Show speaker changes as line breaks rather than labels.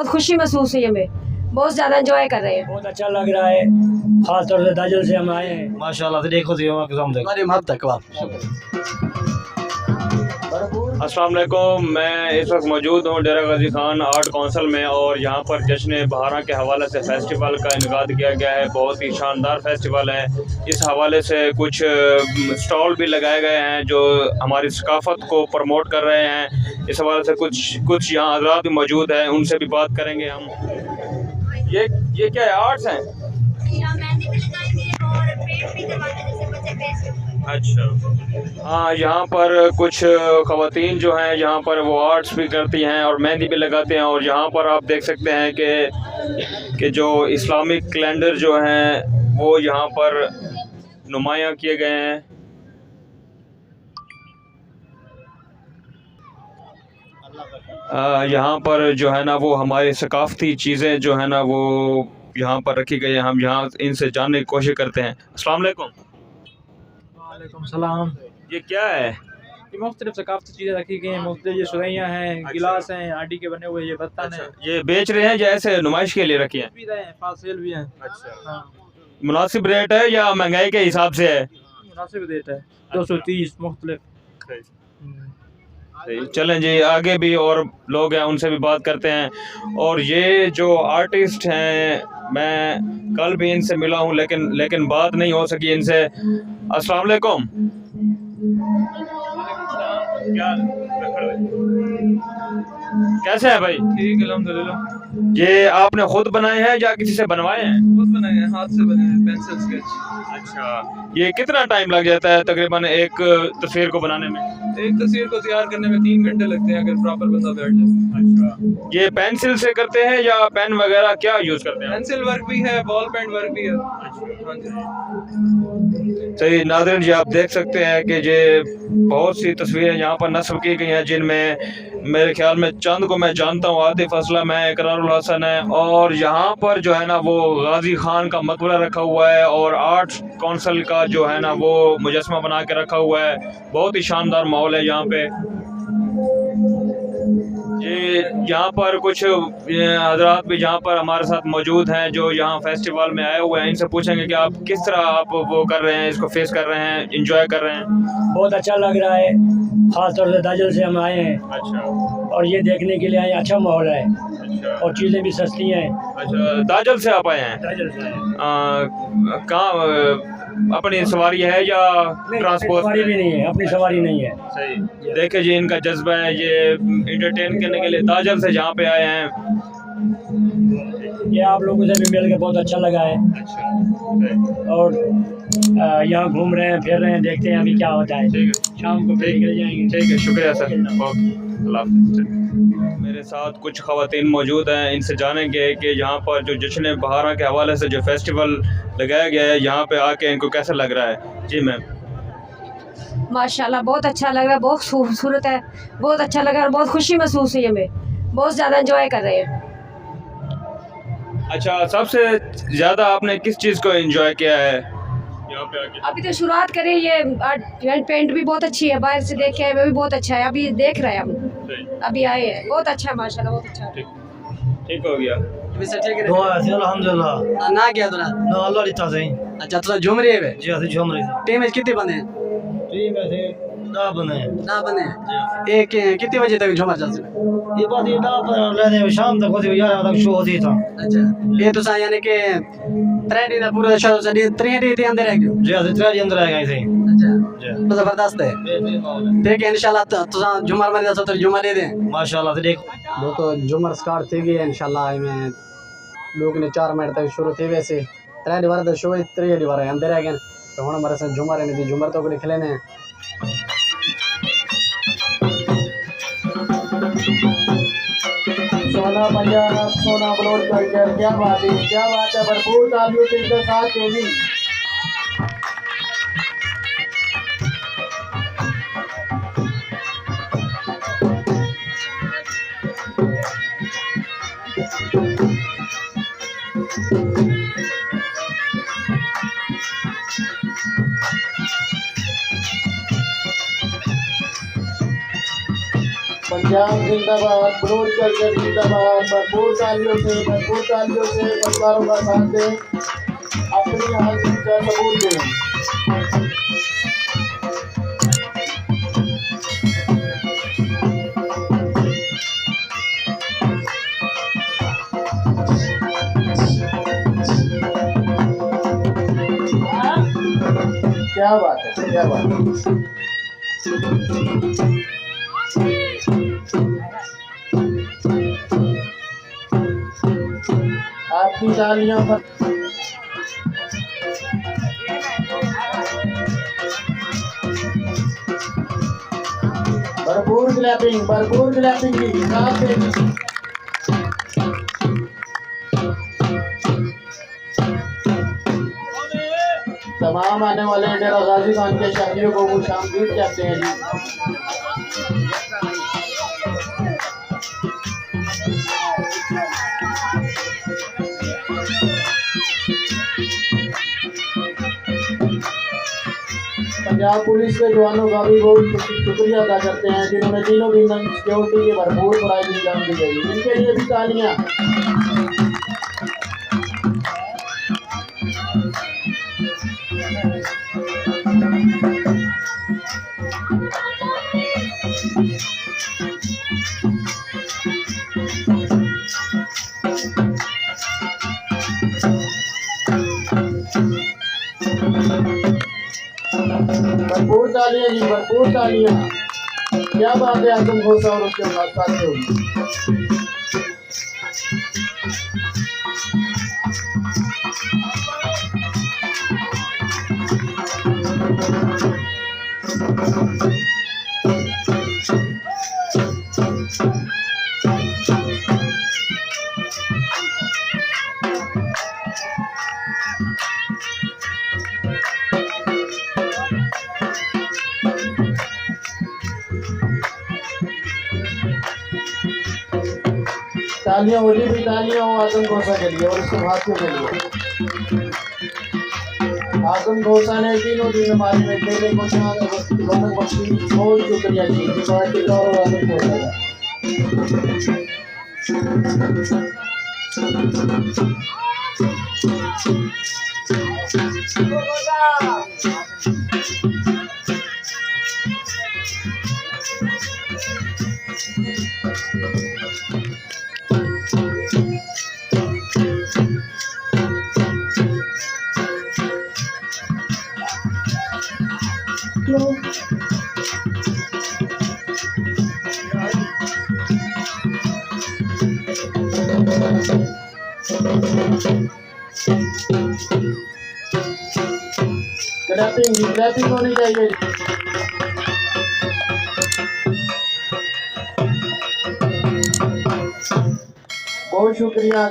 बहुत खुशी महसूस हुई हमें, बहुत ज़्यादा एंजॉय कर रहे हैं।
बहुत अच्छा लग रहा है, खास तौर से दाजल से हम आए हैं।
माशाल्लाह से देखो
अस्सलाम वालेकुम। मैं इस वक्त मौजूद हूँ डेरा गाजी खान आर्ट काउंसिल में और यहाँ पर जश्न बहारा के हवाले से फ़ेस्टिवल का इनकाद किया गया है। बहुत ही शानदार फेस्टिवल है। इस हवाले से कुछ स्टॉल भी लगाए गए हैं जो हमारी सकाफ़त को प्रमोट कर रहे हैं। इस हवाले से कुछ यहाँ हज़रात भी मौजूद हैं, उनसे भी बात करेंगे हम। ये क्या है, आर्ट्स हैं? अच्छा, हाँ, यहाँ पर कुछ ख़वातीन जो हैं यहाँ पर वो आर्ट्स भी करती हैं और मेहंदी भी लगाते हैं। और यहाँ पर आप देख सकते हैं कि जो इस्लामिक कैलेंडर जो हैं वो यहाँ पर नुमायाँ किए गए हैं। यहाँ पर जो है ना वो हमारी सकाफ़ती चीज़ें जो है ना वो यहाँ पर रखी गई हैं। हम यहाँ इनसे जानने की कोशिश करते हैं। अस्सलाम वालेकुम।
वालेकुम सलाम।
ये क्या है?
ये मुख्तलिफ सकाफ़ती चीज़ें रखी गई हैं। मुख्तलिफ ये सुरैयाँ हैं,
अच्छा।
गिलास हैं, आटी के बने हुए, ये बर्तन हैं।
ये बेच रहे हैं या ऐसे नुमाइश के लिए रखी हैं?
भी हैं, फासिल भी हैं।
अच्छा,
हाँ,
मुनासिब रेट है या महंगाई के हिसाब से है?
मुनासिब रेट है, 230 मुख्तलिफ।
चलें जी, आगे भी और लोग हैं, उनसे भी बात करते हैं। और ये जो आर्टिस्ट हैं, मैं कल भी इनसे मिला हूँ लेकिन बात नहीं हो सकी इनसे। अस्सलाम वालेकुम। क्या कैसे है भाई?
ठीक, अल्हम्दुलिल्लाह।
ये आपने खुद बनाए हैं या किसी से बनवाए हैं?
खुद बनाए हैं, हाथ से बने हैं, पेंसिल स्केच।
अच्छा, ये कितना टाइम लग जाता है तकरीबन एक तस्वीर को बनाने में?
एक तस्वीर को तैयार करने में 3 घंटे लगते हैं अगर प्रॉपर बंदा बैठ जाए।
अच्छा, ये पेंसिल से करते हैं या पेन वगैरह क्या यूज़ करते हैं?
पेंसिल वर्क भी है, बॉल पेंट वर्क भी है। हाँ जी।
सही नाज़रीन जी, आप देख सकते हैं कि ये बहुत सी तस्वीरें यहाँ पर नस्ब की गई हैं जिनमें मेरे ख्याल में चंद को मैं जानता हूँ। आतिफ असलम है, इकरारुल हसन है। और यहाँ पर जो है ना वो गाजी खान का मकबरा रखा हुआ है और आर्ट काउंसिल का जो है ना वो मुजस्मा बना के रखा हुआ है। बहुत ही शानदार माहौल है यहाँ पे। ये यहाँ पर कुछ हजरात भी यहाँ पर हमारे साथ मौजूद हैं जो यहाँ फेस्टिवल में आए हुए हैं। इनसे पूछेंगे कि आप किस तरह आप वो कर रहे हैं, इसको फेस कर रहे हैं, इंजॉय कर रहे हैं।
बहुत अच्छा लग रहा है, खास तौर से दाजल से हम आए हैं।
अच्छा,
और ये देखने के लिए आए, अच्छा माहौल है
अच्छा,
और चीज़ें भी सस्ती हैं।
अच्छा। दाजल से आप आए हैं?
दाजल से आए हैं।
कहाँ अपनी सवारी है या ट्रांसपोर्ट?
सवारी भी नहीं है, अपनी सवारी नहीं है।
सही। देखे जी, इनका जज्बा है, ये एंटरटेन करने के लिए दाजल से जहाँ पे आए हैं।
ये आप लोगों से भी मिल के बहुत अच्छा लगा है।
अच्छा,
और यहाँ घूम रहे हैं, फिर रहे हैं, देखते हैं अभी क्या होता है।
ठीक है,
शाम को फिर निकल जाएंगे।
ठीक है, शुक्रिया सर। ओके, अल्लाह हाफ़िज़। मेरे साथ कुछ ख़वातीन मौजूद हैं, इनसे जानेंगे कि यहाँ पर जो जश्न बहारा के हवाले से जो फेस्टिवल लगाया गया है यहाँ पे आके इनको कैसा लग रहा है। जी मैम।
माशाल्लाह बहुत अच्छा लग रहा है, बहुत खूबसूरत है, बहुत अच्छा लगा और बहुत खुशी महसूस हुई हमें, बहुत ज़्यादा एंजॉय कर रहे हैं।
अच्छा, सबसे ज़्यादा आपने किस चीज़ को एंजॉय किया है यहाँ पे आके?
अभी तो शुरुआत करें, ये पेंट भी बहुत अच्छी है, बाहर से देख के आए, वो भी बहुत अच्छा है। अभी देख रहे हैं हम,
सही,
अभी आए हैं, बहुत अच्छा है माशाल्लाह, बहुत अच्छा है।
ठीक हो गया।
अल्हम्दुलिल्लाह
ना क्या तुला
ना अल्लाह रिता सही।
अच्छा तुला झूम रही है
जी असि झूम रही
टीम में कितने बने
टीम में से ना बने
ना बने एक कितने बजे तक झूमर चल सकता
ये बात ये ना रहने शाम तक होती 11 तक शो होती था।
अच्छा ये तो सा यानी कि 3 दिन पूरा शो चली 3 दिन के अंदर है क्यों
जी असि 3 दिन अंदर आ गए थे।
अच्छा
जी
तो जबरदस्त है। ठीक है इंशाल्लाह तो सा झूमर में तो झूमर दे दे
माशाल्लाह से देखो
वो तो झूमर स्टार्ट थी गई इंशाल्लाह में लोग ने 4 मिनट तक शुरू थे वैसे 3 दिन तो शो 3 दिन अंदर आ गए तो हुन हमारे से झूमर ने दी झूमर तो को खेले ने
सोना पंजाब सोना अपलोड कर क्या बात है भरपूर तालियों के साथ चोली पंजाब जिंदाबाद, बलोच कल्चर जिंदाबाद। भरपूर तालियों से परिवारों का साथ दें, अपनी हाजिरी का सबूत दें। क्या बात है, क्या बात है। आपकी तालियों पर भरपूर क्लैपिंग की साथ दें। तमाम आने वाले डेरा गाजी खान के शहरियों को खुशामदीद कहते हैं जी। पंजाब पुलिस के जवानों का भी बहुत शुक्रिया अदा करते हैं जिन्होंने तीनों दिन सिक्योरिटी के भरपूर पढ़ाई इंजाम दी गई, इनके लिए भी तालियां। भरपूर तालियां जी, भरपूर तालियां। क्या बात है आजम घोषा और उसके साथ होगी। तालियां होली भी तालियां हो आजम घोषा के लिए और उसके साथियों के लिए। आजम घोषा ने तीनों दिन हमारी मेले को रौनक बख्शी, बहुत शुक्रिया जी। और आजम घोषा क्लैपिंग होनी चाहिए। बहुत शुक्रिया।